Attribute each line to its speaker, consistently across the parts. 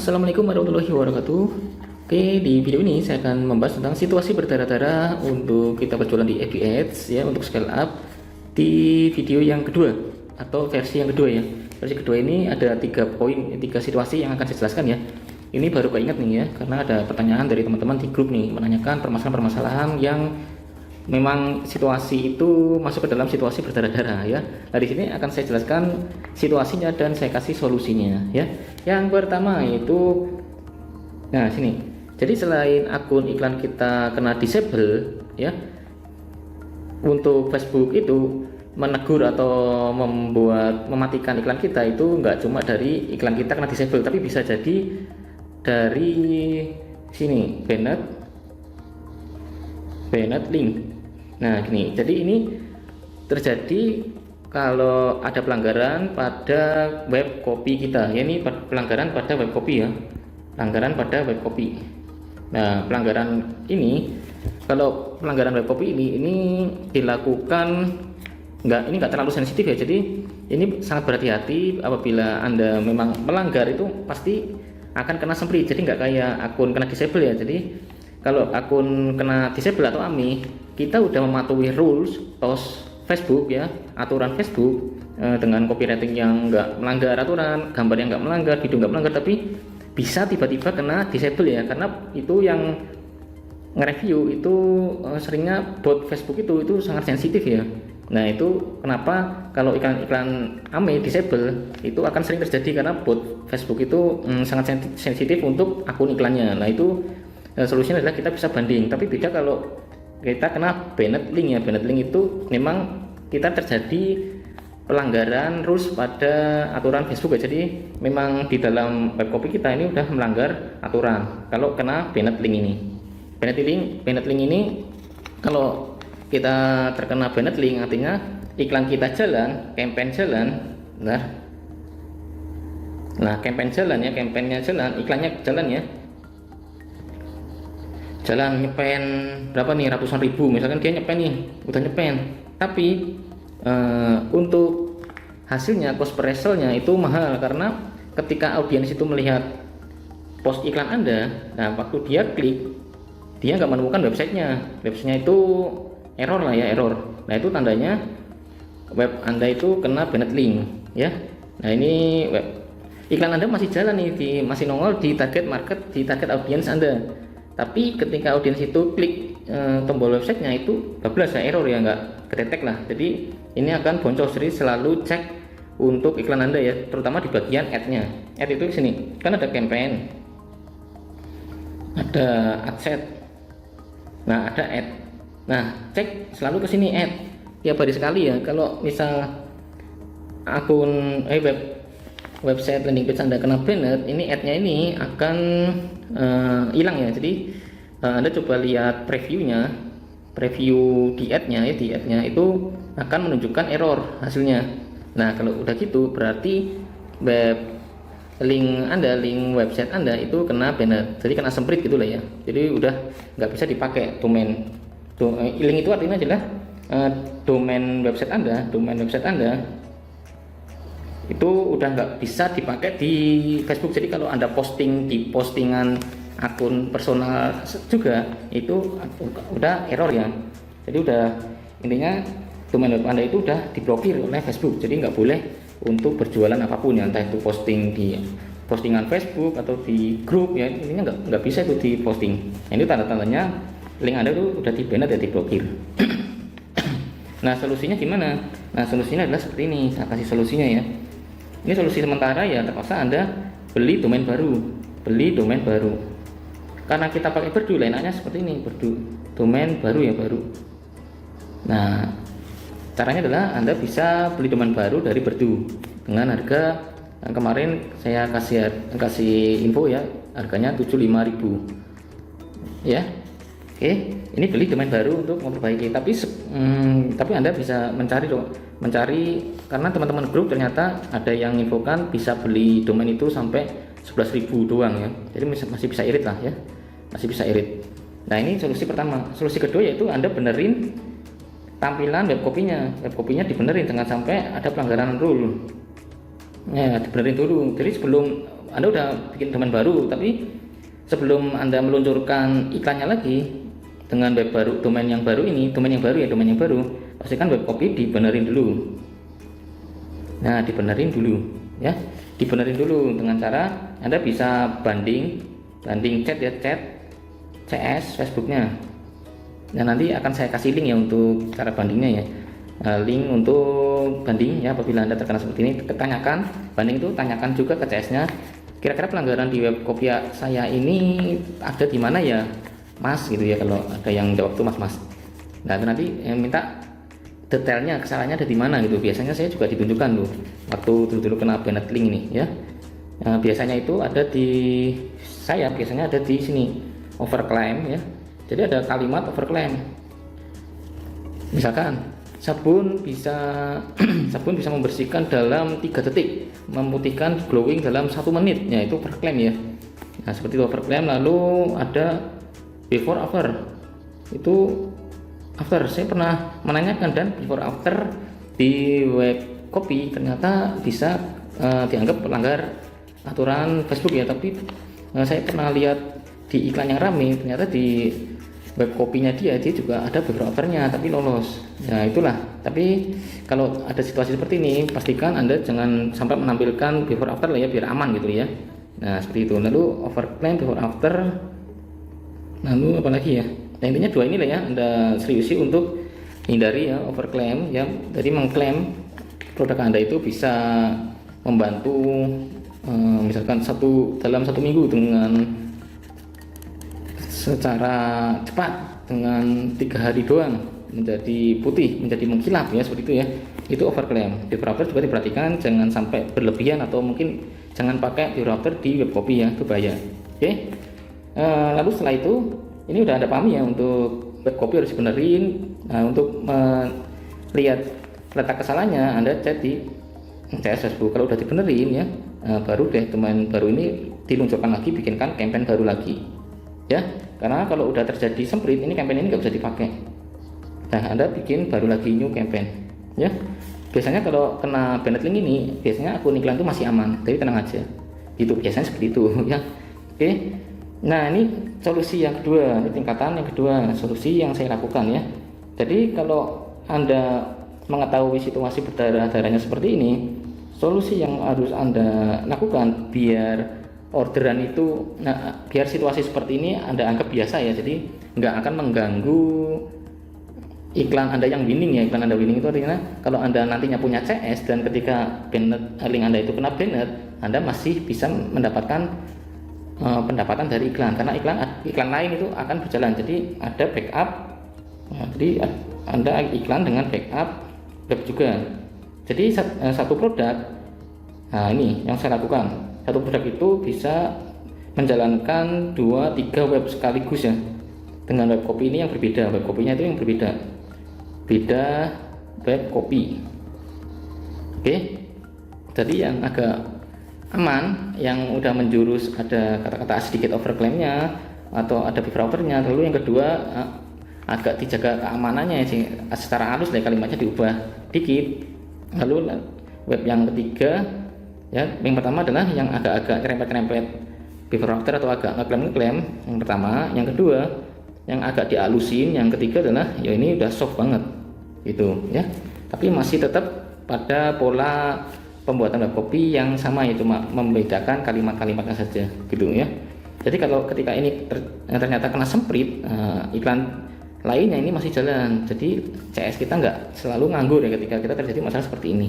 Speaker 1: Assalamualaikum warahmatullahi wabarakatuh. Oke, di video ini saya akan membahas tentang situasi berdarah-darah untuk kita berjualan di FB Ads ya, untuk scale up di video yang kedua atau versi yang kedua ya. Versi kedua ini ada 3 situasi yang akan saya jelaskan ya. Ini baru keinget nih ya, karena ada pertanyaan dari teman-teman di grup nih menanyakan permasalahan-permasalahan yang memang situasi itu masuk ke dalam situasi berdarah-darah ya. Nah, di sini akan saya jelaskan situasinya dan saya kasih solusinya ya. Yang pertama itu, nah sini. Jadi selain akun iklan kita kena disable ya, untuk Facebook itu menegur atau mematikan iklan kita itu nggak cuma dari iklan kita kena disable, tapi bisa jadi dari sini banned link. Nah gini, jadi ini terjadi kalau ada pelanggaran pada web copy kita ya. Ini pelanggaran pada web copy ya, pelanggaran pada web copy. Nah pelanggaran ini, kalau pelanggaran web copy ini dilakukan ini nggak terlalu sensitif ya. Jadi ini sangat berhati-hati. Apabila Anda memang melanggar itu pasti akan kena semprit. Jadi nggak kayak akun kena disable ya. Jadi kalau akun kena disable atau AMI, kita udah mematuhi rules TOS Facebook ya, aturan Facebook dengan copywriting yang nggak melanggar aturan, gambar yang nggak melanggar, video nggak melanggar, tapi bisa tiba-tiba kena disable ya, karena itu yang nge-review itu seringnya bot Facebook itu sangat sensitif ya. Nah itu kenapa kalau iklan-iklan AMI disable itu akan sering terjadi, karena bot Facebook itu sangat sensitif untuk akun iklannya. Nah itu solusinya adalah kita bisa banding, tapi beda kalau kita kena banned link ya. Banned link itu memang kita terjadi pelanggaran rules pada aturan Facebook ya. Jadi memang di dalam web copy kita ini udah melanggar aturan kalau kena banned link ini. Banned link ini kalau kita terkena banned link artinya iklan kita jalan, campaign jalan. Nah campaign jalan ya, campaignnya jalan, iklannya jalan ya, jalan nyepen berapa nih, ratusan ribu misalkan dia nyepen nih, udah nyepen, tapi untuk hasilnya cost per result-nya itu mahal, karena ketika audiens itu melihat post iklan Anda, nah waktu dia klik dia nggak menemukan websitenya itu error lah ya, error. Nah itu tandanya web Anda itu kena banned link ya. Nah ini web iklan Anda masih jalan nih, masih nongol di target market, di target audiens Anda. Tapi ketika audiens itu klik tombol websitenya itu bablas ya, error ya, nggak kedetek lah. Jadi ini akan boncos. Jadi selalu cek untuk iklan Anda ya, terutama di bagian ad-nya. Ad itu di sini kan ada campaign, ada ad set, nah ada ad. Nah cek selalu ke sini ad tiap hari sekali ya. Kalau misal akun website landing page Anda kena banned, ini ad-nya ini akan hilang ya. Jadi Anda coba lihat preview di ad-nya ya, di ad-nya itu akan menunjukkan error hasilnya. Nah kalau udah gitu berarti link website Anda itu kena banned, jadi kena semprit gitulah ya. Jadi udah nggak bisa dipakai domain. Link itu artinya adalah domain website Anda itu udah nggak bisa dipakai di Facebook. Jadi kalau Anda posting di postingan akun personal juga itu udah error ya. Jadi udah, intinya domain web Anda itu udah diblokir oleh Facebook. Jadi nggak boleh untuk berjualan apapun ya, entah itu posting di postingan Facebook atau di grup ya, intinya nggak bisa itu di posting. Nah, ini tanda-tandanya link Anda itu udah di banned ya, diblokir. Nah solusinya gimana? Nah solusinya adalah seperti ini, saya kasih solusinya ya. Ini solusi sementara ya, terpaksa Anda beli domain baru. Karena kita pakai Berdu, enaknya seperti ini, Berdu, domain baru ya, baru. Nah caranya adalah Anda bisa beli domain baru dari Berdu dengan harga yang kemarin saya kasih info ya, harganya 75.000 ya. Oke, ini beli domain baru untuk memperbaiki, tapi Anda bisa mencari karena teman-teman grup ternyata ada yang infokan bisa beli domain itu sampai 11.000 doang ya. Jadi masih bisa irit lah ya, masih bisa irit. Nah ini solusi pertama. Solusi kedua yaitu Anda benerin tampilan web copy-nya dibenerin, jangan sampai ada pelanggaran rule. Ya, dibenerin dulu. Jadi sebelum Anda udah bikin domain baru, tapi sebelum Anda meluncurkan iklannya lagi dengan web baru, domain yang baru ini, domain yang baru, pastikan web copy dibenerin dulu. Nah, dibenerin dulu ya. Dibenerin dulu dengan cara Anda bisa banding chat ya, chat CS Facebooknya. Nah, nanti akan saya kasih link ya untuk cara bandingnya ya. Link untuk banding ya, apabila Anda terkena seperti ini, tanyakan banding itu, tanyakan juga ke CS-nya, kira-kira pelanggaran di web copy saya ini ada di mana ya Mas, gitu ya. Kalau ada yang jawab tuh Mas. Nah, itu nanti minta detailnya, kesalahannya ada di mana gitu. Biasanya saya juga ditunjukkan loh waktu dulu kena banned link ini ya. Biasanya itu ada di saya, biasanya ada di sini overclaim ya. Jadi ada kalimat overclaim, misalkan sabun bisa sabun bisa membersihkan dalam 3 detik, memutihkan glowing dalam 1 menit ya, itu overclaim ya. Nah, seperti itu overclaim. Lalu ada before after, itu after. Saya pernah menanyakan, dan before after di web copy ternyata bisa dianggap pelanggar aturan Facebook ya. Tapi saya pernah lihat di iklan yang rame, ternyata di web copy-nya dia juga ada before after-nya tapi lolos. Nah, itulah. Tapi kalau ada situasi seperti ini, pastikan Anda jangan sampai menampilkan before after lah ya, biar aman gitu ya. Nah, seperti itu. Lalu overclaim, before after, lalu apa lagi ya? Nah, intinya 2 ini lah ya, Anda seriusi untuk hindari ya overclaim ya. Jadi mengklaim produk Anda itu bisa membantu misalkan dalam 1 minggu dengan secara cepat, dengan 3 hari doang menjadi putih, menjadi mengkilap ya, seperti itu ya. Itu overclaim. Before after juga diperhatikan, jangan sampai berlebihan, atau mungkin jangan pakai before after di web copy ya, itu bahaya. Oke. Lalu setelah itu, ini udah ada paham ya, untuk web copy harus benerin. Nah, untuk melihat letak kesalahannya, Anda cek di CS Facebook. Kalau udah dibenerin ya, baru deh domain baru ini diluncurkan lagi, bikinkan campaign baru lagi ya. Karena kalau udah terjadi semprit, ini campaign ini nggak bisa dipakai. Nah, Anda bikin baru lagi new campaign ya. Biasanya kalau kena banned link ini, biasanya akun iklan itu masih aman, jadi tenang aja. Itu biasanya seperti itu ya. Oke. Nah, ini solusi yang kedua, ini tingkatan yang kedua, solusi yang saya lakukan ya. Jadi kalau Anda mengetahui situasi berdarah-darahnya seperti ini, solusi yang harus Anda lakukan biar orderan itu, biar situasi seperti ini Anda anggap biasa ya. Jadi nggak akan mengganggu iklan Anda yang winning ya. Iklan Anda winning itu artinya kalau Anda nantinya punya CS dan ketika link Anda itu kena banned, Anda masih bisa mendapatkan pendapatan dari iklan, karena iklan lain itu akan berjalan. Jadi ada backup. Jadi Anda iklan dengan backup web juga. Jadi satu produk, nah ini yang saya lakukan, satu produk itu bisa menjalankan 2-3 web sekaligus ya. Dengan web copy ini yang berbeda, web copy-nya itu yang berbeda, beda web copy. Oke. Jadi yang agak aman, yang udah menjurus ada kata-kata sedikit overclaim-nya atau ada before after-nya. Lalu yang kedua agak dijaga keamanannya sih, secara halus deh kalimatnya diubah dikit. Lalu web yang ketiga ya, yang pertama adalah yang agak-agak nyerempet-nyerempet before after atau agak ngeklaim yang pertama. Yang kedua yang agak dialusin. Yang ketiga adalah ya ini udah soft banget gitu ya, tapi masih tetap pada pola pembuatan web copy yang sama, itu membedakan kalimat-kalimatnya saja gitu ya. Jadi kalau ketika ini ternyata kena semprit, iklan lainnya ini masih jalan. Jadi CS kita nggak selalu nganggur ya ketika kita terjadi masalah seperti ini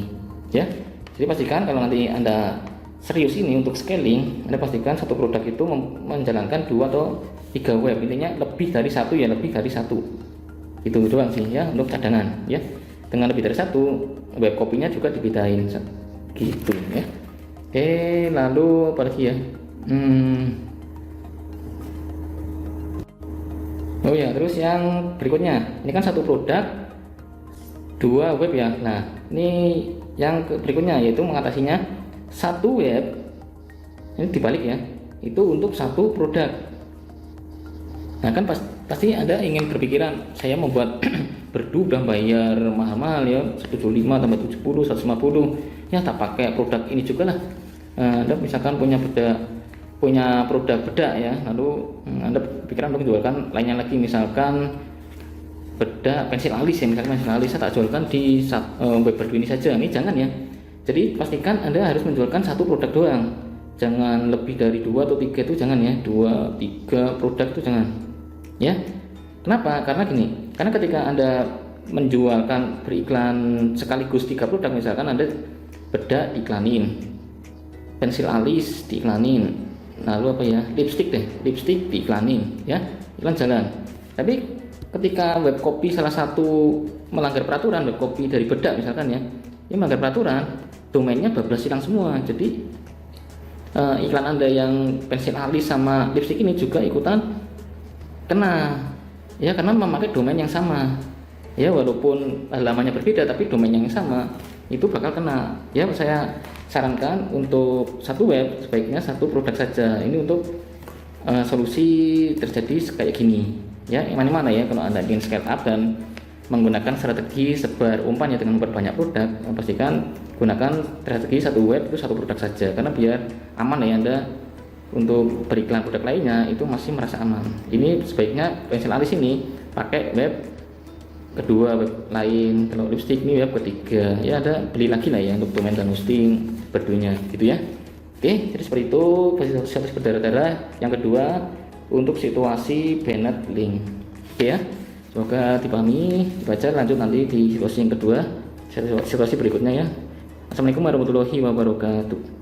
Speaker 1: ya. Jadi pastikan kalau nanti Anda serius ini untuk scaling, Anda pastikan satu produk itu menjalankan 2 atau 3 web, intinya lebih dari 1 ya, lebih dari 1 itu doang sih ya untuk cadangan ya. Dengan lebih dari 1 web copy-nya juga dibedain gitu ya. Oke, lalu apa lagi ya? Oh ya, terus yang berikutnya, ini kan satu produk 2 web ya. Nah, ini yang berikutnya yaitu mengatasinya 1 web, ini dibalik ya, itu untuk 1 produk. Nah kan pasti Anda ingin berpikiran, saya membuat berdua bayar mahal-mahal ya, 175 tambah 70, 150, ya tak pakai produk ini juga lah. Anda misalkan punya produk bedak ya, lalu Anda pikiran untuk menjualkan lainnya lagi, misalkan bedak pensil alis ya, misalkan pensil alis saya tak jualkan di web Baduy ini saja, ini jangan ya. Jadi pastikan Anda harus menjualkan satu produk doang, jangan lebih dari 2 atau 3 itu jangan ya, 2, 3 produk itu jangan ya. Kenapa? Karena gini, karena ketika Anda menjualkan beriklan sekaligus 3 produk, misalkan Anda bedak diiklanin, pensil alis diiklanin, lalu apa ya, lipstick diiklanin ya, iklan jalan. Tapi ketika web copy salah satu melanggar peraturan, web copy dari bedak misalkan ya, ini melanggar peraturan, domainnya bablas hilang semua. Jadi iklan Anda yang pensil alis sama lipstick ini juga ikutan kena ya, karena memakai domain yang sama ya, walaupun halamannya berbeda tapi domain yang sama, itu bakal kena ya. Saya sarankan untuk satu web sebaiknya satu produk saja. Ini untuk solusi terjadi kayak gini ya, yang mana ya. Kalau Anda ingin scale up dan menggunakan strategi sebar umpan ya dengan memperbanyak produk, pastikan gunakan strategi satu web itu satu produk saja, karena biar aman ya Anda untuk beriklan produk lainnya itu masih merasa aman. Ini sebaiknya pensil alis ini pakai web kedua, web lain. Kalau lipstick ini web ketiga ya, Anda beli lagi lah ya untuk domain dan hosting Baduy-nya gitu ya. Oke, jadi seperti itu situasi berdarah-darah. Yang kedua untuk situasi banned link. Oke ya, semoga dipahami, dibaca. Lanjut nanti di situasi yang kedua, situasi berikutnya ya. Assalamualaikum warahmatullahi wabarakatuh.